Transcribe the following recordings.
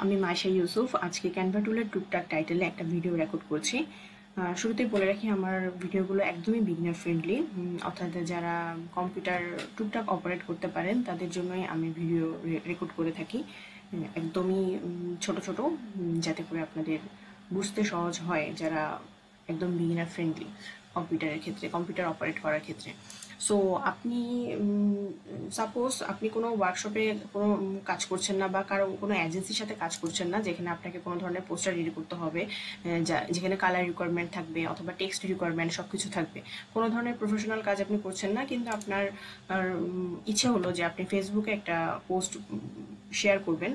আমি মাইশা ইউসুফ আজকে ক্যানভা টুলের টুকটাক টাইটেলে একটা ভিডিও রেকর্ড করছি। শুরুতেই বলে রাখি আমার ভিডিওগুলো একদমই বিগিনার ফ্রেন্ডলি, অর্থাৎ যারা কম্পিউটার টুকটাক অপারেট করতে পারেন তাদের জন্যই আমি ভিডিও রেকর্ড করে থাকি। একদমই ছোট ছোট, যাতে করে আপনাদের বুঝতে সহজ হয় যারা একদম বিগিনার ফ্রেন্ডলি কম্পিউটারের ক্ষেত্রে, কম্পিউটার অপারেট করার ক্ষেত্রে। সো আপনি সাপোজ আপনি কোনো ওয়ার্কশপে কোনো কাজ করছেন না, বা কারো কোনো এজেন্সির সাথে কাজ করছেন না যেখানে আপনাকে কোনো ধরনের পোস্টার রেডি করতে হবে, যেখানে কালার রিকোয়ারমেন্ট থাকবে অথবা টেক্সট রিকোয়ারমেন্ট সব কিছু থাকবে। কোনো ধরনের প্রফেশনাল কাজ আপনি করছেন না, কিন্তু আপনার ইচ্ছে হলো যে আপনি ফেসবুকে একটা পোস্ট শেয়ার করবেন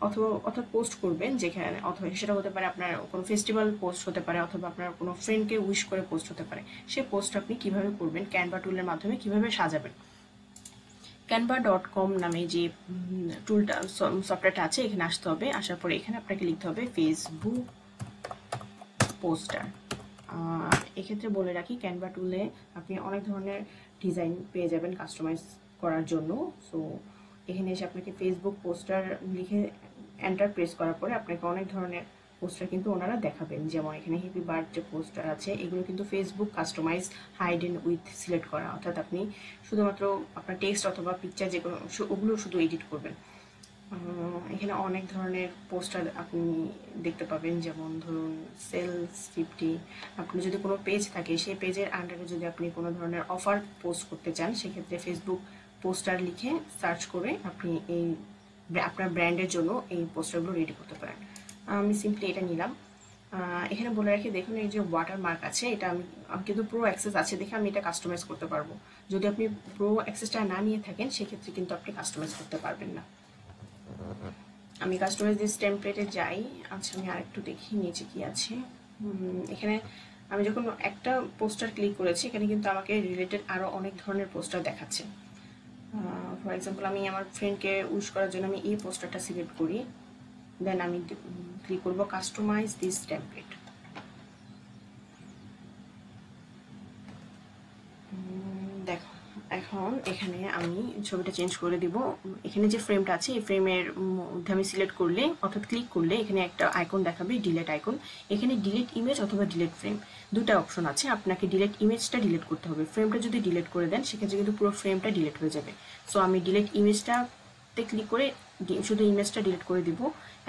অথবা পোস্ট করবেন, যেখানে অথবা সেটা হতে পারে আপনার কোনো ফেস্টিভ্যাল পোস্ট হতে পারে, অথবা আপনার কোনো ফ্রেন্ডকে উইশ করে পোস্ট হতে পারে। সেই পোস্ট আপনি কিভাবে করবেন, ক্যানভা টুলের মাধ্যমে কিভাবে সাজাবেন। canva.com নামে যে টুলটা, সফটওয়্যারটা আছে, এখানে আসতে হবে। আসার পরে এখানে আপনাকে লিখতে হবে ফেসবুক পোস্টার। এক্ষেত্রে বলে রাখি, ক্যানভা টুলে আপনি অনেক ধরনের ডিজাইন পেয়ে যাবেন কাস্টমাইজ করার জন্য। সো এখানে এসে আপনাকে ফেসবুক পোস্টার লিখে এন্টার প্রেস করার পরে আপনাকে অনেক ধরনের পোস্টার কিন্তু ওনারা দেখাবেন। যেমন এখানে হ্যাপি বার্থডে পোস্টার আছে, এগুলো কিন্তু Facebook customize hide and with select করা, অর্থাৎ আপনি শুধুমাত্র আপনার টেক্সট অথবা পিকচার যেগুলো ওগুলো শুধু এডিট করবেন। এখানে অনেক ধরনের পোস্টার আপনি দেখতে পাবেন, যেমন ধরুন সেলস 50। আপনি যদি কোনো পেজ থাকে, সেই পেজের আন্ডারে যদি আপনি কোনো ধরনের অফার পোস্ট করতে চান, সেক্ষেত্রে ফেসবুক পোস্টার লিখে সার্চ করে আপনি এই আপনার ব্র্যান্ডের জন্য এই পোস্টারগুলো রেডি করতে পারেন। আমি সিম্পলি এটা নিলাম। এখানে বলে রাখি, দেখুন এই যে ওয়াটারমার্ক আছে, এটা আমি কিন্তু প্রো অ্যাক্সেস আছে দেখে আমি এটা কাস্টমাইজ করতে পারবো। যদি আপনি প্রো অ্যাক্সেসটা না নিয়ে থাকেন, সেক্ষেত্রে কিন্তু আপনি কাস্টমাইজ করতে পারবেন না। আমি কাস্টমাইজ দিস টেমপ্লেটে যাই। আচ্ছা, আমি আরেকটু দেখি নিচে কি আছে। এখানে আমি যখন একটা পোস্টার ক্লিক করেছি, এখানে কিন্তু আমাকে রিলেটেড আরও অনেক ধরনের পোস্টার দেখাচ্ছে। ফর এক্সাম্পল, আমি আমার ফ্রেন্ডকে উইশ করার জন্য আমি এই পোস্টারটা সিলেক্ট করি, দেন আমি ক্লিক করবো কাস্টমাইজ দিস টেমপ্লেট। দেখো, এখন এখানে আমি ছবিটা চেঞ্জ করে দিব। এখানে যে ফ্রেমটা আছে, এই ফ্রেমের মধ্যে আমি সিলেক্ট করলে অর্থাৎ ক্লিক করলে এখানে একটা আইকন দেখাবে, ডিলেট আইকন। এখানে ডিলেট ইমেজ অথবা ডিলেট ফ্রেম দুটা অপশন আছে। আপনাকে ডিলেট ইমেজটা ডিলেট করতে হবে। ফ্রেমটা যদি ডিলেট করে দেন, সেক্ষেত্রে কিন্তু পুরো ফ্রেমটা ডিলেট হয়ে যাবে। সো আমি ডিলেট ইমেজটাতে ক্লিক করে শুধু ইমেজটা ডিলেট করে দিব।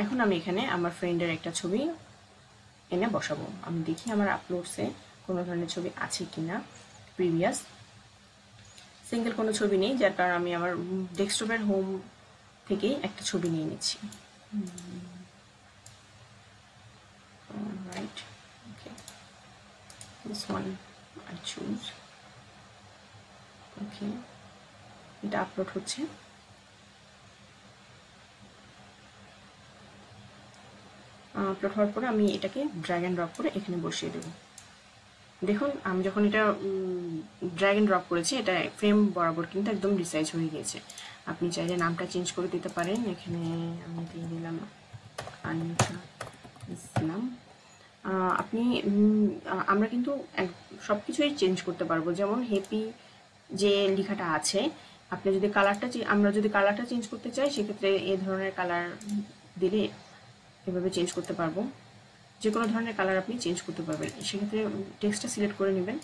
এখন আমি এখানে আমার ফ্রেন্ডের একটা ছবি এনে বসাবো। আমি দেখি আমার আপলোডসে কোনো ধরনের ছবি আছে কিনা। প্রিভিয়াস সিঙ্গেল কোনো ছবি নেই, যার কারণে আমি আমার ডেস্কটপের হোম থেকেই একটা ছবি নিয়ে নিচ্ছি। Right, okay, this one I choose. Okay, এটা আপলোড হচ্ছে। আপলোড হওয়ার পরে আমি এটাকে ড্র্যাগ অ্যান্ড ড্রপ করে এখানে বসিয়ে দেবো। দেখুন, আমি যখন এটা ড্র্যাগ অ্যান্ড ড্রপ করেছি, এটা ফ্রেম বরাবর কিন্তু একদম রিসাইজ হয়ে গিয়েছে। আপনি চাইলে নামটা চেঞ্জ করে দিতে পারেন। এখানে আমি দিয়ে দিলাম আনিকা ইসলাম। আপনি আমরা কিন্তু সব কিছুই চেঞ্জ করতে পারবো। যেমন হ্যাপি যে লেখাটা আছে, আপনি যদি আমরা যদি কালারটা চেঞ্জ করতে চাই, সেক্ষেত্রে এই ধরনের কালার দিলে এভাবে চেঞ্জ করতে পারবো। যে কোনো ধরনের কালার আপনি চেঞ্জ করতে পারবেন। সেক্ষেত্রে টেক্সটটা সিলেক্ট করে নেবেন,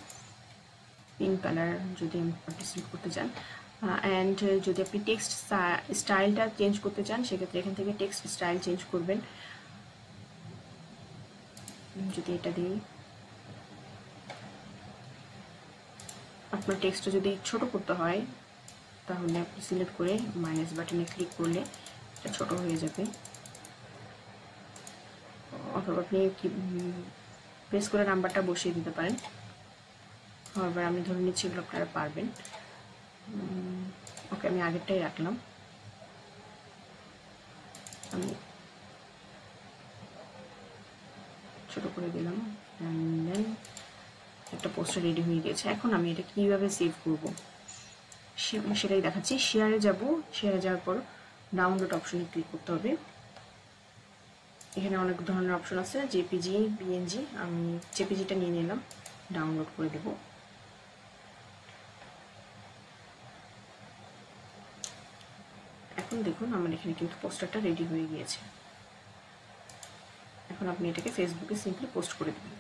পিঙ্ক কালার যদি আপনি সিলেক্ট করতে চান। অ্যান্ড যদি আপনি টেক্সট স্টাইলটা চেঞ্জ করতে চান, সেক্ষেত্রে এখান থেকে টেক্সট স্টাইল চেঞ্জ করবেন। যদি এটা দিই, আপনার টেক্সটটা যদি ছোট করতে হয়, তাহলে আপনি সিলেক্ট করে মাইনাস বাটনে ক্লিক করলে এটা ছোট হয়ে যাবে। অথবা আপনি প্রেস করে নাম্বারটা বসিয়ে দিতে পারেন। এবার আমি ধরে নিচ্ছি এগুলো আপনারা পারবেন। ওকে, আমি আগেরটাই রাখলাম। আমি ছোট করে দিলাম। দেন একটা পোস্টার রেডি হয়ে গেছে। এখন আমি এটা কীভাবে সেভ করব সেটাই দেখাচ্ছি। শেয়ারে যাব, শেয়ারে যাওয়ার পর ডাউনলোড অপশনে ক্লিক করতে হবে। এখানে অনেক ধরনের অপশন আছে, জেপিজি, পিএনজি। আমি জেপিজিটা নিয়ে নিলাম, ডাউনলোড করে দেব। এখন দেখুন আমার এখানে কিন্তু পোস্টারটা রেডি হয়ে গিয়েছে। এখন আপনি এটাকে ফেসবুকে সিম্পলি পোস্ট করে দেবেন।